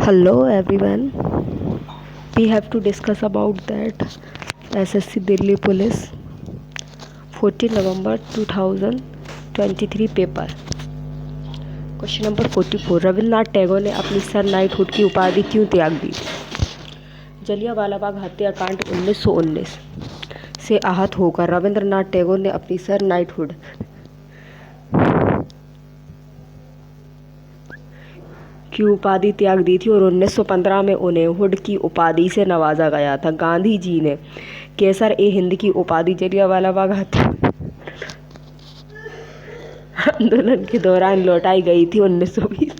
Hello everyone. We have to discuss about that SSC Delhi Police 14 November 2023 paper. Question number 44। Rabindranath Tagore ने अपनी sir knighthood की उपाधि क्यों त्याग दी? जलियांवाला बाग हत्याकांड 1919 से आहत होकर रविन्द्रनाथ टैगोर ने अपनी सर नाइटहुड की उपाधि त्याग दी थी और 1915 में उन्हें हुड की उपाधि से नवाजा गया था। गांधी जी ने कैसर-ए-हिंद की उपाधि जलियांवाला बाग हत्या आंदोलन के दौरान लौटाई गई थी। 1920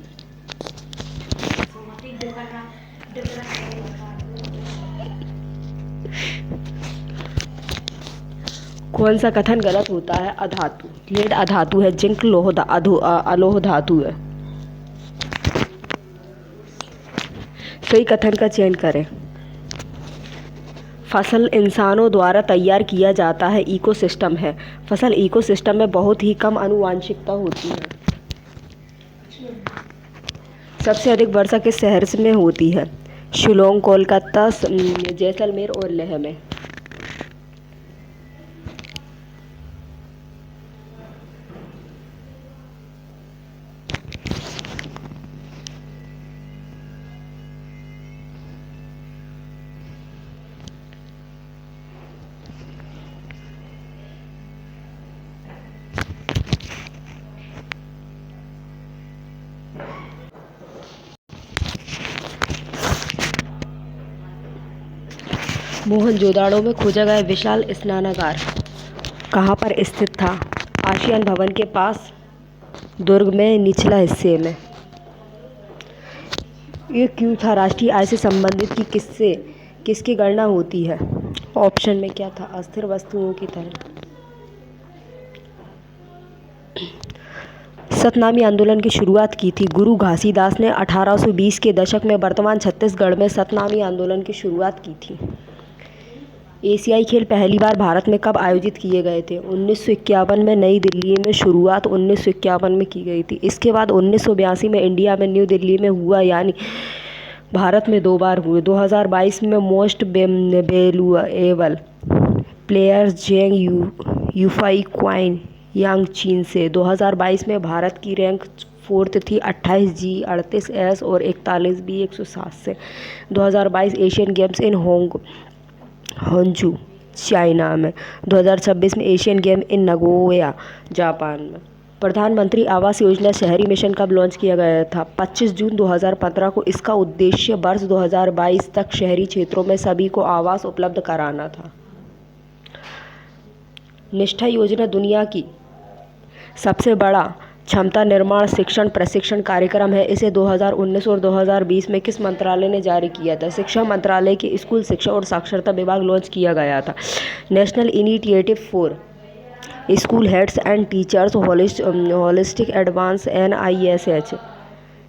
कौन सा कथन गलत होता है? अधातु। लेड अधातु है, जिंक अलोह धातु है। सही कथन का चयन करें। फसल इंसानों द्वारा तैयार किया जाता है, इकोसिस्टम है। फसल इकोसिस्टम में बहुत ही कम आनुवांशिकता होती है। सबसे अधिक वर्षा किस शहर में होती है? शिलोंग, कोलकाता, जैसलमेर और लेह में। मोहनजोदाड़ो में खोजा गया विशाल स्नानागार कहाँ पर स्थित था? आशियान भवन के पास, दुर्ग में, निचला हिस्से में। ये क्यों था? राष्ट्रीय आय से संबंधित की किसकी गणना होती है? ऑप्शन में क्या था? अस्थिर वस्तुओं की तरह। सतनामी आंदोलन की शुरुआत की थी गुरु घासीदास ने 1820 के दशक में वर्तमान छत्तीसगढ़ में सतनामी आंदोलन की शुरुआत की थी। एशियाई खेल पहली बार भारत में कब आयोजित किए गए थे? 1951 में नई दिल्ली में। शुरुआत 1951 में की गई थी। इसके बाद 1982 में इंडिया में न्यू दिल्ली में हुआ, यानी भारत में 2 बार हुए। 2022 में मोस्ट वैल्यूएबल प्लेयर जेंग यूफाई क्वाइन यांग चीन से। 2022 में भारत की रैंक 4th थी, 28 G, 38 S और 41 B 107 से। 2022 एशियन गेम्स इन होंजू चाइना में। 2026 में Asian game in Nagoya Japan में। प्रधानमंत्री आवास योजना शहरी मिशन कब लॉन्च किया गया था? 25 जून 2015 को। इसका उद्देश्य वर्ष 2022 तक शहरी क्षेत्रों में सभी को आवास उपलब्ध कराना था। निष्ठा योजना दुनिया की सबसे बड़ा क्षमता निर्माण शिक्षण प्रशिक्षण कार्यक्रम है। इसे 2019 और 2020 में किस मंत्रालय ने जारी किया था? शिक्षा मंत्रालय के स्कूल शिक्षा और साक्षरता विभाग लॉन्च किया गया था। National initiative for school heads and teachers holistic advance NISH।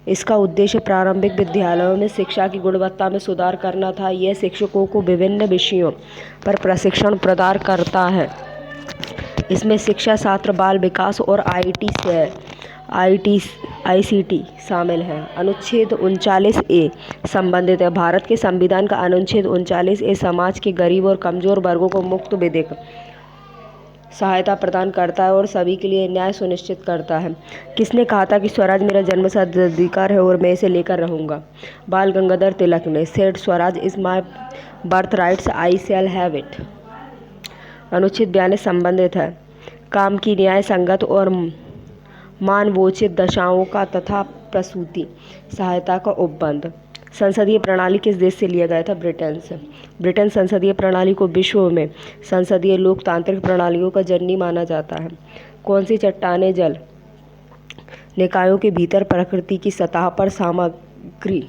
इसका उद्देश्य प्रारंभिक विद्यालयों में शिक्षा की गुणवत्ता में सुधार करना था। यह शिक्षकों को विभिन्न विषयों पर प्रशिक्षण प्रदान करता है। इसमें शिक्षा, छात्र बाल विकास और ICT शामिल है। अनुच्छेद 39A संबंधित है। भारत के संविधान का अनुच्छेद 39A समाज के गरीब और कमजोर वर्गों को मुफ्त विधिक सहायता प्रदान करता है और सभी के लिए न्याय सुनिश्चित करता है। किसने कहा था कि स्वराज मेरा जन्मसिद्ध अधिकार है और मैं इसे लेकर रहूँगा? बाल गंगाधर तिलक ने। Said Swaraj is my birth rights, I shall have it. अनुच्छेद 42 संबंधित है काम की न्याय संगत और मानवोचित दशाओं का तथा प्रसूति सहायता का उपबंध। संसदीय प्रणाली किस देश से लिया गया था? ब्रिटेन से। ब्रिटेन संसदीय प्रणाली को विश्व में संसदीय लोकतांत्रिक प्रणालियों का जननी माना जाता है। कौन सी चट्टानें जल निकायों के भीतर प्रकृति की सतह पर सामग्री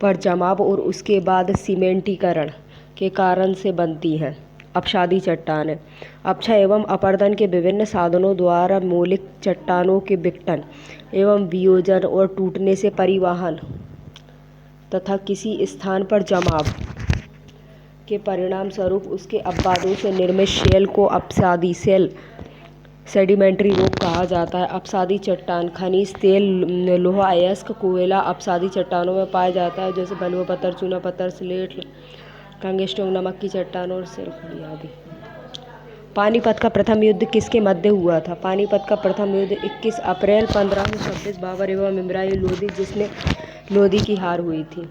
पर जमाव और उसके बाद सीमेंटीकरण के कारण से बनती हैं? अपक्षादी चट्टानें। अपक्षय एवं अपर्दन के विभिन्न साधनों द्वारा मौलिक चट्टानों के विघटन एवं वियोजन और टूटने से परिवहन तथा किसी स्थान पर जमाव के परिणाम स्वरूप उसके अपवादों से निर्मित शेल को अपक्षादी शेल सेडिमेंट्री रॉक कहा जाता है। अपसादी चट्टान खनिज तेल, लोहा, अयस्क, कोयला अपसादी चट्टानों में पाया जाता है, जैसे बलुआ पत्थर, चूना पत्थर, स्लेट, कंगस्टोन, नमक की चट्टान और सिल्फर आदि। पानीपत का प्रथम युद्ध किसके मध्य हुआ था? पानीपत का प्रथम युद्ध 21 अप्रैल 1526 बाबर एवं इमराई लोदी जिसमें लोदी की हार हुई थी।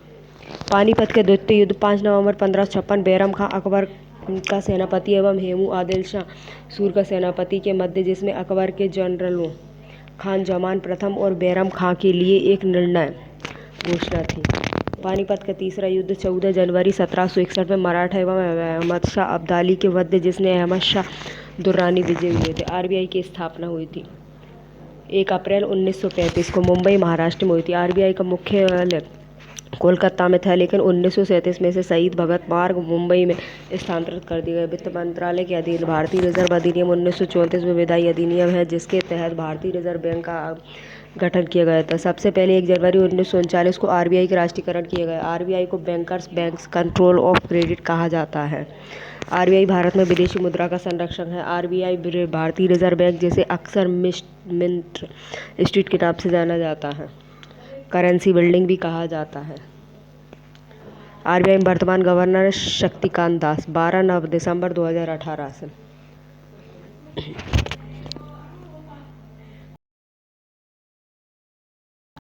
पानीपत के द्वितीय युद्ध 5 नवंबर 1556 बैरम खां अकबर का सेनापति एवं हेमू आदिल शाह सूर का सेनापति के मध्य, जिसमें अकबर के जनरलों खान जमान प्रथम और बैरम खां के लिए एक निर्णय घोषणा थी। पानीपत का तीसरा युद्ध 14 जनवरी 1761 में मराठा एवं अहमद शाह अब्दाली के मध्य, जिसने अहमद शाह दुर्रानी विजय हुए थे। आरबीआई की स्थापना हुई थी 1 अप्रैल 1935 को मुंबई महाराष्ट्र में हुई थी। आरबीआई का मुख्यालय कोलकाता में था, लेकिन 1937 में से शहीद भगत मार्ग मुंबई में स्थानांतरित कर दिया गया। वित्त मंत्रालय के अधीन भारतीय रिजर्व अधिनियम 1934 में विधायी अधिनियम है, जिसके तहत भारतीय रिजर्व बैंक का गठन किया गया था। सबसे पहले 1 जनवरी 1939 को आरबीआई का राष्ट्रीयकरण किया गया। आरबीआई को bankers bank control of credit कहा जाता है। आरबीआई भारत में विदेशी मुद्रा का संरक्षक है। आरबीआई भारतीय रिजर्व बैंक, जिसे अक्सर मिंट स्ट्रीट के नाम से जाना जाता है, करेंसी बिल्डिंग भी कहा जाता है। आरबीआई में वर्तमान गवर्नर शक्तिकांत दास 12 दिसंबर 2018 से।